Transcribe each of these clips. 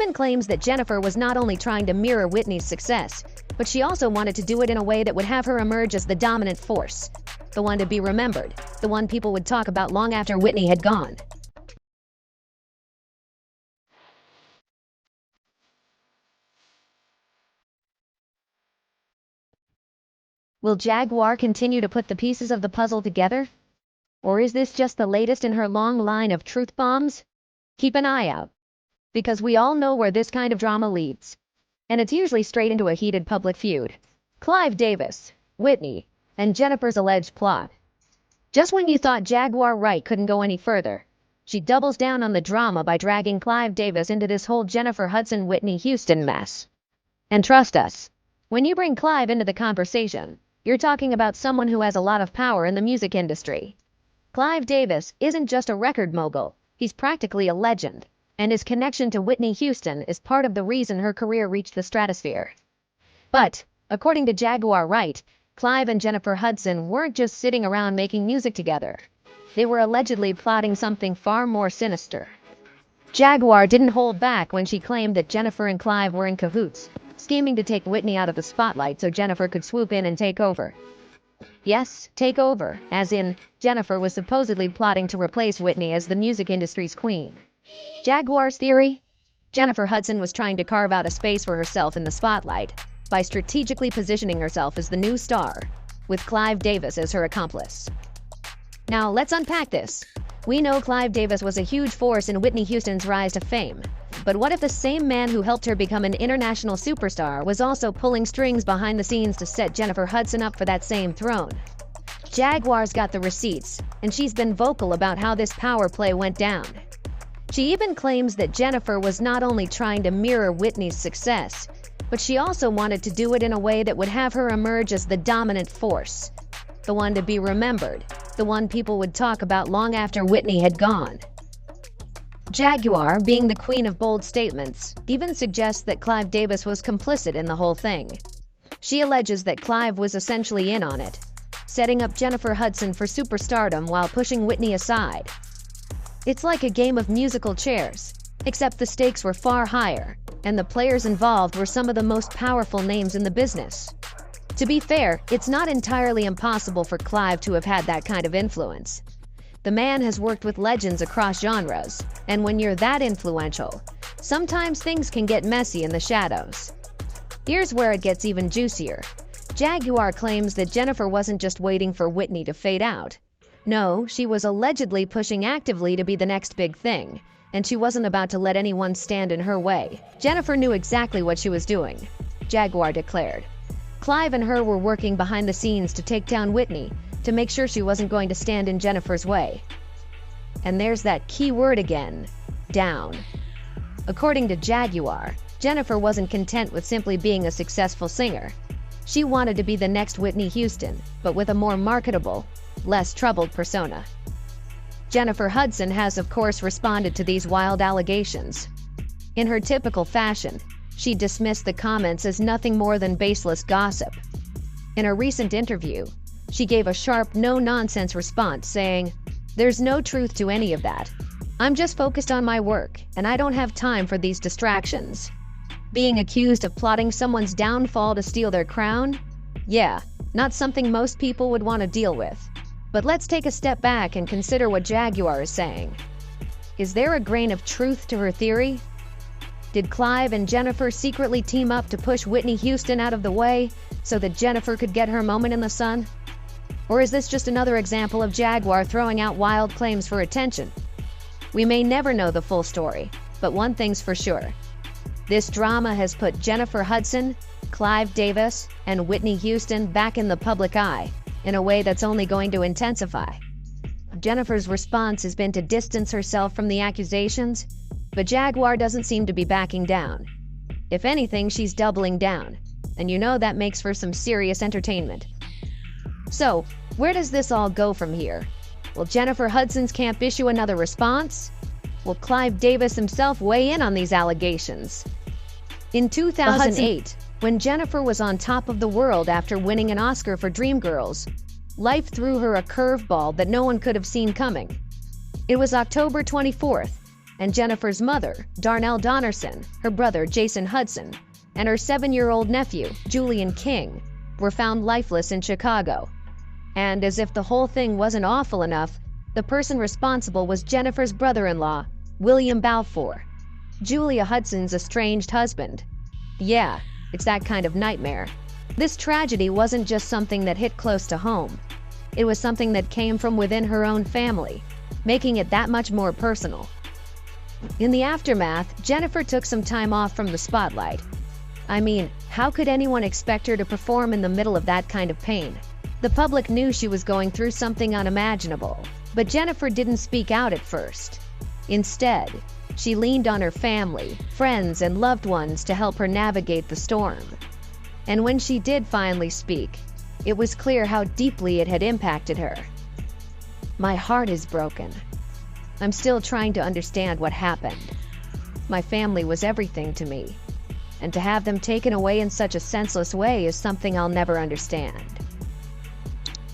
Even claims that Jennifer was not only trying to mirror Whitney's success, but she also wanted to do it in a way that would have her emerge as the dominant force, the one to be remembered, the one people would talk about long after Whitney had gone. Will Jaguar continue to put the pieces of the puzzle together? Or is this just the latest in her long line of truth bombs? Keep an eye out, because we all know where this kind of drama leads. And it's usually straight into a heated public feud. Clive Davis, Whitney, and Jennifer's alleged plot. Just when you thought Jaguar Wright couldn't go any further, she doubles down on the drama by dragging Clive Davis into this whole Jennifer Hudson Whitney Houston mess. And trust us, when you bring Clive into the conversation, you're talking about someone who has a lot of power in the music industry. Clive Davis isn't just a record mogul, he's practically a legend, and his connection to Whitney Houston is part of the reason her career reached the stratosphere. But, according to Jaguar Wright, Clive and Jennifer Hudson weren't just sitting around making music together. They were allegedly plotting something far more sinister. Jaguar didn't hold back when she claimed that Jennifer and Clive were in cahoots, scheming to take Whitney out of the spotlight so Jennifer could swoop in and take over. Yes, take over, as in, Jennifer was supposedly plotting to replace Whitney as the music industry's queen. Jaguar's theory? Jennifer Hudson was trying to carve out a space for herself in the spotlight by strategically positioning herself as the new star, with Clive Davis as her accomplice. Now, let's unpack this. We know Clive Davis was a huge force in Whitney Houston's rise to fame. But what if the same man who helped her become an international superstar was also pulling strings behind the scenes to set Jennifer Hudson up for that same throne? Jaguar's got the receipts, and she's been vocal about how this power play went down. She even claims that Jennifer was not only trying to mirror Whitney's success, but she also wanted to do it in a way that would have her emerge as the dominant force, the one to be remembered, the one people would talk about long after Whitney had gone. Jaguar, being the queen of bold statements, even suggests that Clive Davis was complicit in the whole thing. She alleges that Clive was essentially in on it, setting up Jennifer Hudson for superstardom while pushing Whitney aside. It's like a game of musical chairs, except the stakes were far higher, and the players involved were some of the most powerful names in the business. To be fair, it's not entirely impossible for Clive to have had that kind of influence. The man has worked with legends across genres, and when you're that influential, sometimes things can get messy in the shadows. Here's where it gets even juicier. Jaguar claims that Jennifer wasn't just waiting for Whitney to fade out. No, she was allegedly pushing actively to be the next big thing, and she wasn't about to let anyone stand in her way. Jennifer knew exactly what she was doing, Jaguar declared. Clive and her were working behind the scenes to take down Whitney, to make sure she wasn't going to stand in Jennifer's way. And there's that key word again, down. According to Jaguar, Jennifer wasn't content with simply being a successful singer. She wanted to be the next Whitney Houston, but with a more marketable, less troubled persona. Jennifer Hudson has of course responded to these wild allegations. In her typical fashion, she dismissed the comments as nothing more than baseless gossip. In a recent interview, she gave a sharp, no-nonsense response saying, "There's no truth to any of that. I'm just focused on my work, and I don't have time for these distractions." Being accused of plotting someone's downfall to steal their crown? Yeah, not something most people would want to deal with. But let's take a step back and consider what Jaguar is saying. Is there a grain of truth to her theory? Did Clive and Jennifer secretly team up to push Whitney Houston out of the way so that Jennifer could get her moment in the sun? Or is this just another example of Jaguar throwing out wild claims for attention? We may never know the full story, but one thing's for sure. This drama has put Jennifer Hudson, Clive Davis, and Whitney Houston back in the public eye in a way that's only going to intensify. Jennifer's response has been to distance herself from the accusations, but Jaguar doesn't seem to be backing down. If anything, she's doubling down, and you know that makes for some serious entertainment. So, where does this all go from here? Will Jennifer Hudson's camp issue another response? Will Clive Davis himself weigh in on these allegations? In 2008, when Jennifer was on top of the world after winning an Oscar for Dreamgirls, life threw her a curveball that no one could have seen coming. It was October 24th, and Jennifer's mother, Darnell Donnerson, her brother Jason Hudson, and her 7-year-old nephew, Julian King, were found lifeless in Chicago. And as if the whole thing wasn't awful enough, the person responsible was Jennifer's brother-in-law, William Balfour, Julia Hudson's estranged husband. Yeah, it's that kind of nightmare. This tragedy wasn't just something that hit close to home. It was something that came from within her own family, making it that much more personal. In the aftermath, Jennifer took some time off from the spotlight. I mean, how could anyone expect her to perform in the middle of that kind of pain? The public knew she was going through something unimaginable, but Jennifer didn't speak out at first. Instead, she leaned on her family, friends, and loved ones to help her navigate the storm. And when she did finally speak, it was clear how deeply it had impacted her. "My heart is broken. I'm still trying to understand what happened. My family was everything to me, and to have them taken away in such a senseless way is something I'll never understand."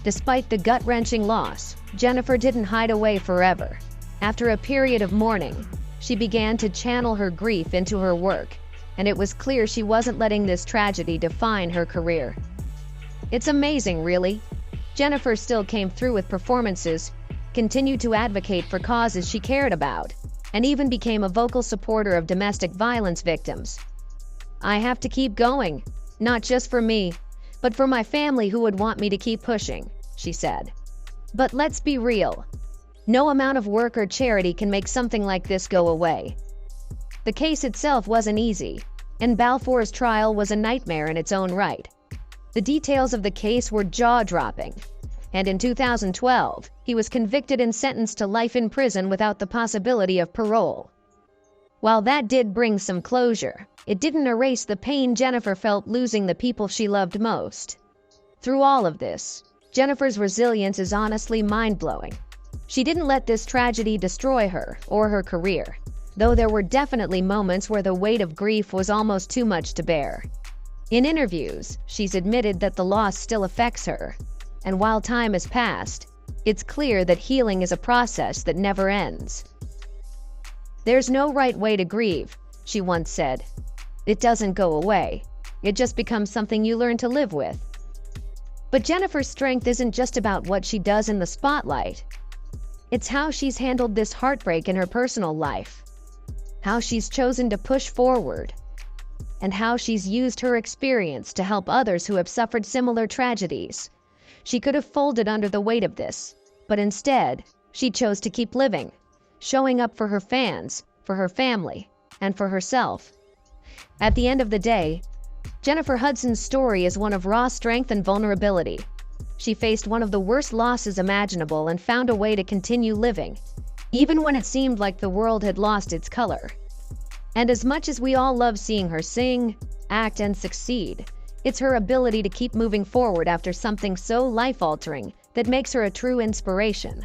Despite the gut-wrenching loss, Jennifer didn't hide away forever. After a period of mourning, she began to channel her grief into her work, and it was clear she wasn't letting this tragedy define her career. It's amazing, really. Jennifer still came through with performances, continued to advocate for causes she cared about, and even became a vocal supporter of domestic violence victims. "I have to keep going, not just for me, but for my family who would want me to keep pushing," she said. But let's be real. No amount of work or charity can make something like this go away. The case itself wasn't easy, and Balfour's trial was a nightmare in its own right. The details of the case were jaw-dropping, and in 2012, he was convicted and sentenced to life in prison without the possibility of parole. While that did bring some closure, it didn't erase the pain Jennifer felt losing the people she loved most. Through all of this, Jennifer's resilience is honestly mind-blowing. She didn't let this tragedy destroy her or her career, though there were definitely moments where the weight of grief was almost too much to bear. In interviews, she's admitted that the loss still affects her, and while time has passed, it's clear that healing is a process that never ends. "There's no right way to grieve," she once said. "It doesn't go away. It just becomes something you learn to live with." But Jennifer's strength isn't just about what she does in the spotlight. It's how she's handled this heartbreak in her personal life, how she's chosen to push forward, and how she's used her experience to help others who have suffered similar tragedies. She could have folded under the weight of this, but instead, she chose to keep living, showing up for her fans, for her family, and for herself. At the end of the day, Jennifer Hudson's story is one of raw strength and vulnerability. She faced one of the worst losses imaginable and found a way to continue living, even when it seemed like the world had lost its color. And as much as we all love seeing her sing, act, and succeed, it's her ability to keep moving forward after something so life-altering that makes her a true inspiration.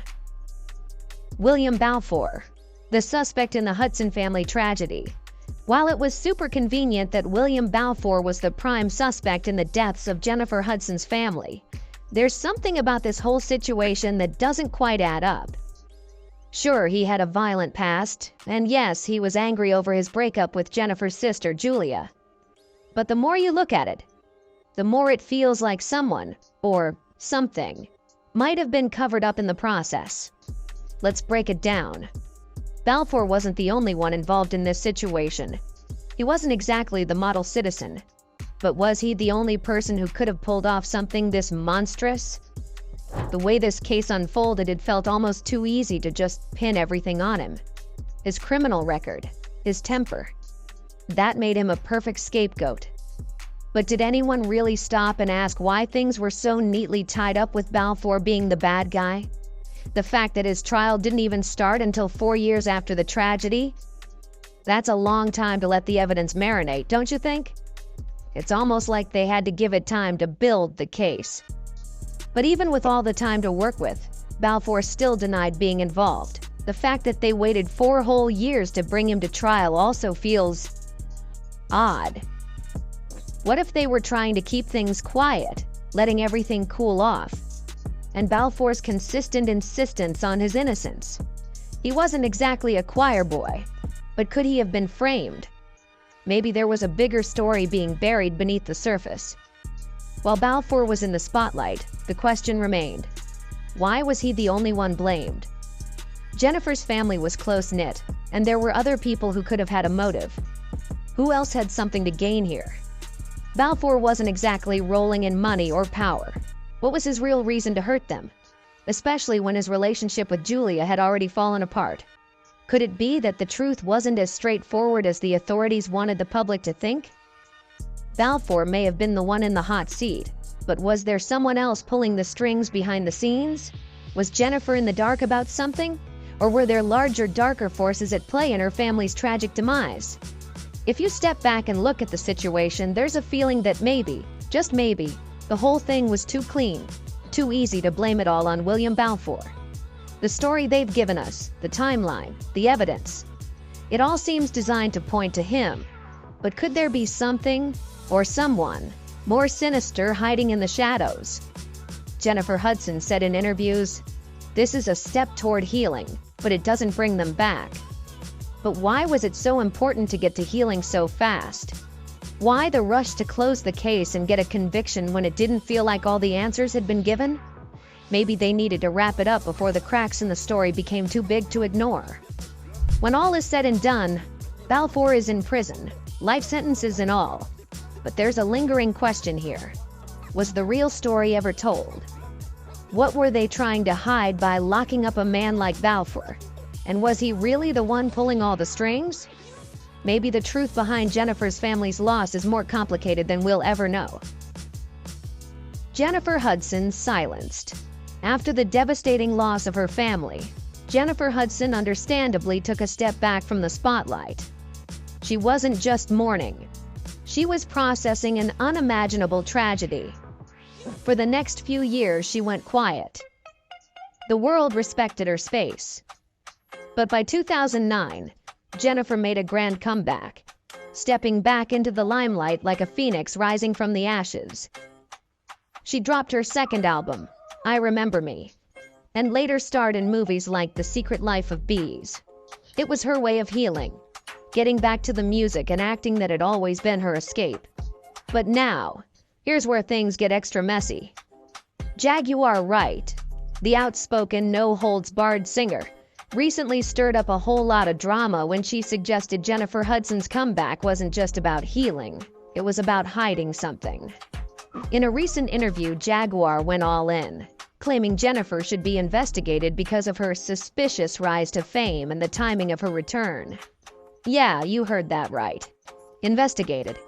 William Balfour, the suspect in the Hudson family tragedy. While it was super convenient that William Balfour was the prime suspect in the deaths of Jennifer Hudson's family, there's something about this whole situation that doesn't quite add up. Sure, he had a violent past, and yes, he was angry over his breakup with Jennifer's sister, Julia. But the more you look at it, the more it feels like someone, or something, might have been covered up in the process. Let's break it down. Balfour wasn't the only one involved in this situation. He wasn't exactly the model citizen, but was he the only person who could have pulled off something this monstrous? The way this case unfolded, it felt almost too easy to just pin everything on him. His criminal record, his temper, that made him a perfect scapegoat. But did anyone really stop and ask why things were so neatly tied up with Balfour being the bad guy? The fact that his trial didn't even start until 4 years after the tragedy? That's a long time to let the evidence marinate, don't you think? It's almost like they had to give it time to build the case. But even with all the time to work with, Balfour still denied being involved. The fact that they waited 4 whole years to bring him to trial also feels odd. What if they were trying to keep things quiet, letting everything cool off? And Balfour's consistent insistence on his innocence. He wasn't exactly a choir boy, but could he have been framed? Maybe there was a bigger story being buried beneath the surface. While Balfour was in the spotlight, the question remained: why was he the only one blamed? Jennifer's family was close-knit, and there were other people who could have had a motive. Who else had something to gain here? Balfour wasn't exactly rolling in money or power. What was his real reason to hurt them? Especially when his relationship with Julia had already fallen apart. Could it be that the truth wasn't as straightforward as the authorities wanted the public to think? Balfour may have been the one in the hot seat, but was there someone else pulling the strings behind the scenes? Was Jennifer in the dark about something? Or were there larger, darker forces at play in her family's tragic demise? If you step back and look at the situation, there's a feeling that maybe, just maybe, the whole thing was too clean, too easy to blame it all on William Balfour. The story they've given us, the timeline, the evidence, it all seems designed to point to him. But could there be something, or someone, more sinister hiding in the shadows? Jennifer Hudson said in interviews, "This is a step toward healing, but it doesn't bring them back." But why was it so important to get to healing so fast? Why the rush to close the case and get a conviction when it didn't feel like all the answers had been given? Maybe they needed to wrap it up before the cracks in the story became too big to ignore. When all is said and done, Balfour is in prison, life sentences and all. But there's a lingering question here. Was the real story ever told? What were they trying to hide by locking up a man like Balfour? And was he really the one pulling all the strings? Maybe the truth behind Jennifer's family's loss is more complicated than we'll ever know. Jennifer Hudson silenced. After the devastating loss of her family, Jennifer Hudson understandably took a step back from the spotlight. She wasn't just mourning. She was processing an unimaginable tragedy. For the next few years, she went quiet. The world respected her space. But by 2009, Jennifer made a grand comeback, stepping back into the limelight like a phoenix rising from the ashes. She dropped her second album, I Remember Me, and later starred in movies like The Secret Life of Bees. It was her way of healing, getting back to the music and acting that had always been her escape. But now, here's where things get extra messy. Jaguar Wright, the outspoken, no-holds-barred singer, recently stirred up a whole lot of drama when she suggested Jennifer Hudson's comeback wasn't just about healing, it was about hiding something. In a recent interview, Jaguar went all in, claiming Jennifer should be investigated because of her suspicious rise to fame and the timing of her return. Yeah, you heard that right. Investigated.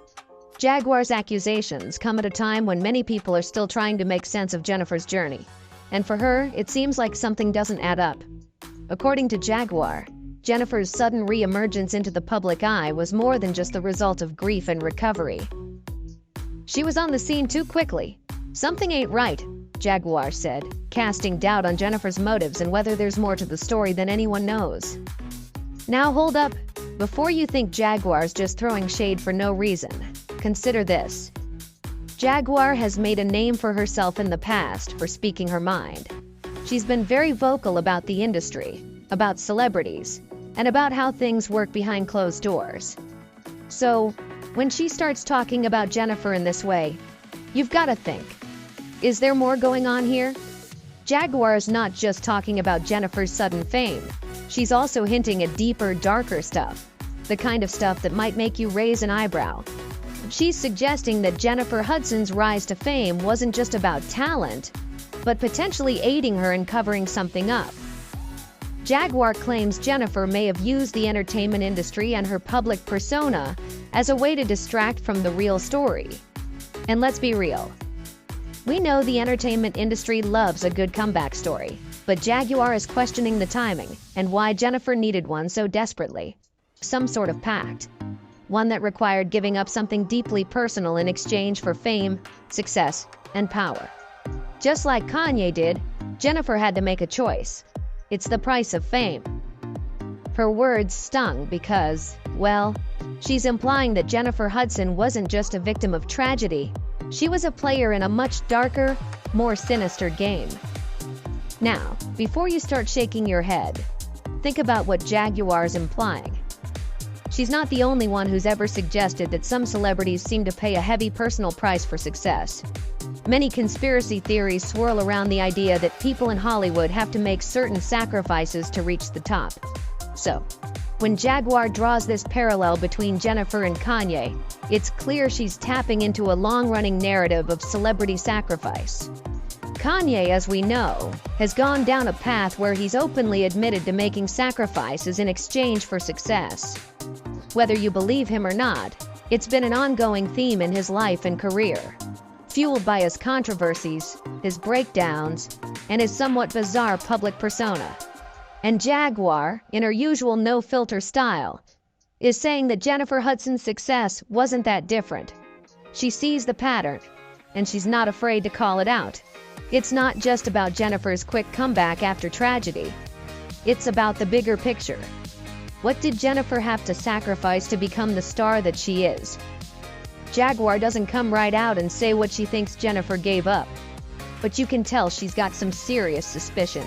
Jaguar's accusations come at a time when many people are still trying to make sense of Jennifer's journey, and for her, it seems like something doesn't add up. According to Jaguar, Jennifer's sudden re-emergence into the public eye was more than just the result of grief and recovery. She was on the scene too quickly. Something ain't right, Jaguar said, casting doubt on Jennifer's motives and whether there's more to the story than anyone knows. Now hold up. Before you think Jaguar's just throwing shade for no reason, consider this. Jaguar has made a name for herself in the past for speaking her mind. She's been very vocal about the industry, about celebrities, and about how things work behind closed doors. So, when she starts talking about Jennifer in this way, you've got to think, is there more going on here? Jaguar is not just talking about Jennifer's sudden fame. She's also hinting at deeper, darker stuff, the kind of stuff that might make you raise an eyebrow. She's suggesting that Jennifer Hudson's rise to fame wasn't just about talent, but potentially aiding her in covering something up. Jaguar claims Jennifer may have used the entertainment industry and her public persona as a way to distract from the real story. And let's be real. We know the entertainment industry loves a good comeback story, but Jaguar is questioning the timing and why Jennifer needed one so desperately. Some sort of pact. One that required giving up something deeply personal in exchange for fame, success, and power. Just like Kanye did, Jennifer had to make a choice. It's the price of fame. Her words stung because, well, she's implying that Jennifer Hudson wasn't just a victim of tragedy. She was a player in a much darker, more sinister game. Now, before you start shaking your head, Think about what Jaguar's implying. She's not the only one who's ever suggested that some celebrities seem to pay a heavy personal price for success. Many conspiracy theories swirl around the idea that people in Hollywood have to make certain sacrifices to reach the top. So, when Jaguar draws this parallel between Jennifer and Kanye, it's clear she's tapping into a long-running narrative of celebrity sacrifice. Kanye, as we know, has gone down a path where he's openly admitted to making sacrifices in exchange for success. Whether you believe him or not, it's been an ongoing theme in his life and career, fueled by his controversies, his breakdowns, and his somewhat bizarre public persona. And Jaguar, in her usual no-filter style, is saying that Jennifer Hudson's success wasn't that different. She sees the pattern, and she's not afraid to call it out. It's not just about Jennifer's quick comeback after tragedy. It's about the bigger picture. What did Jennifer have to sacrifice to become the star that she is? Jaguar doesn't come right out and say what she thinks Jennifer gave up, but you can tell she's got some serious suspicion.